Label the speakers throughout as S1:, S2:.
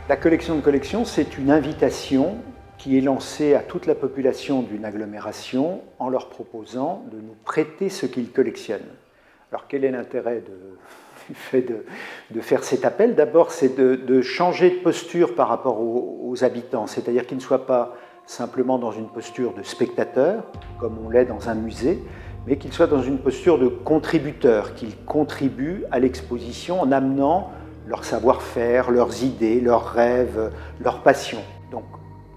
S1: La collection de collections, c'est une invitation qui est lancée à toute la population d'une agglomération en leur proposant de nous prêter ce qu'ils collectionnent. Alors quel est l'intérêt du fait de faire cet appel? D'abord, c'est de changer de posture par rapport aux habitants, c'est-à-dire qu'ils ne soient pas simplement dans une posture de spectateur, comme on l'est dans un musée, mais qu'ils soient dans une posture de contributeur, qu'ils contribuent à l'exposition en amenant leur savoir-faire, leurs idées, leurs rêves, leurs passions. Donc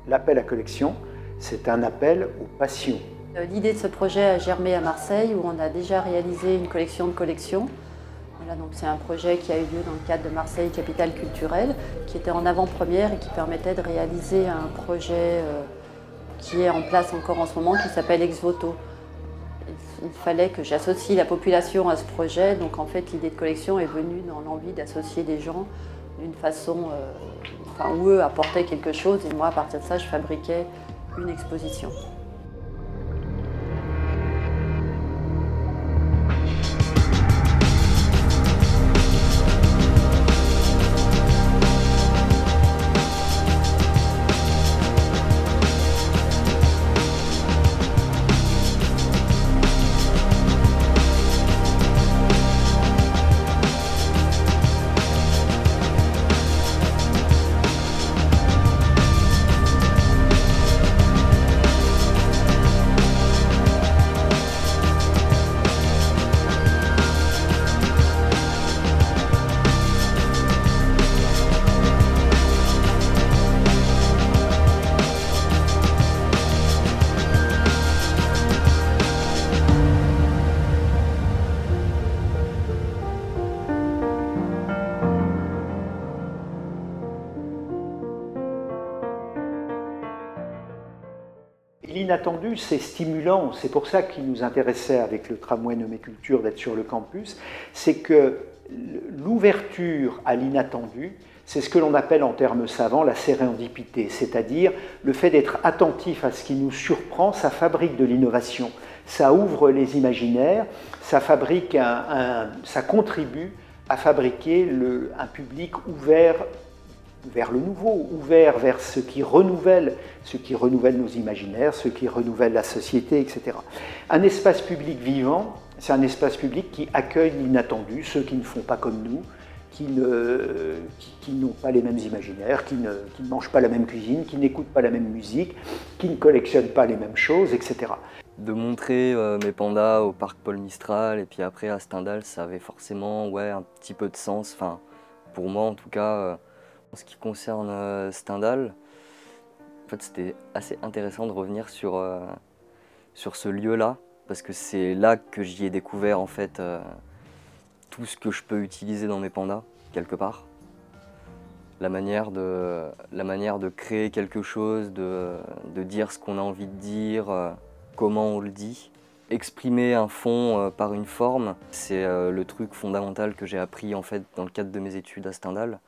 S1: l'appel à collection, c'est un appel aux passions.
S2: L'idée de ce projet a germé à Marseille où on a déjà réalisé une collection de collections. Voilà, donc c'est un projet qui a eu lieu dans le cadre de Marseille Capitale Culturelle, qui était en avant-première et qui permettait de réaliser un projet qui est en place encore en ce moment, qui s'appelle Ex Voto. Il fallait que j'associe la population à ce projet, donc en fait l'idée de collection est venue dans l'envie d'associer des gens d'une façon où eux apportaient quelque chose et moi à partir de ça je fabriquais une exposition.
S1: L'inattendu, c'est stimulant, c'est pour ça qu'il nous intéressait avec le tramway Nommé Culture d'être sur le campus, c'est que l'ouverture à l'inattendu, c'est ce que l'on appelle en termes savants la sérendipité, c'est-à-dire le fait d'être attentif à ce qui nous surprend, ça fabrique de l'innovation, ça ouvre les imaginaires, ça contribue à fabriquer un public ouvert vers le nouveau, ouvert vers ce qui renouvelle nos imaginaires, ce qui renouvelle la société, etc. Un espace public vivant, c'est un espace public qui accueille l'inattendu, ceux qui ne font pas comme nous, qui n'ont pas les mêmes imaginaires, qui ne mangent pas la même cuisine, qui n'écoutent pas la même musique, qui ne collectionnent pas les mêmes choses, etc.
S3: De montrer mes pandas au parc Paul Mistral et puis après à Stendhal, ça avait forcément un petit peu de sens, enfin, pour moi en tout cas. En ce qui concerne Stendhal, en fait, c'était assez intéressant de revenir sur ce lieu-là, parce que c'est là que j'y ai découvert en fait tout ce que je peux utiliser dans mes pandas, quelque part. La manière de créer quelque chose, de dire ce qu'on a envie de dire, comment on le dit. Exprimer un fond par une forme, c'est le truc fondamental que j'ai appris en fait dans le cadre de mes études à Stendhal.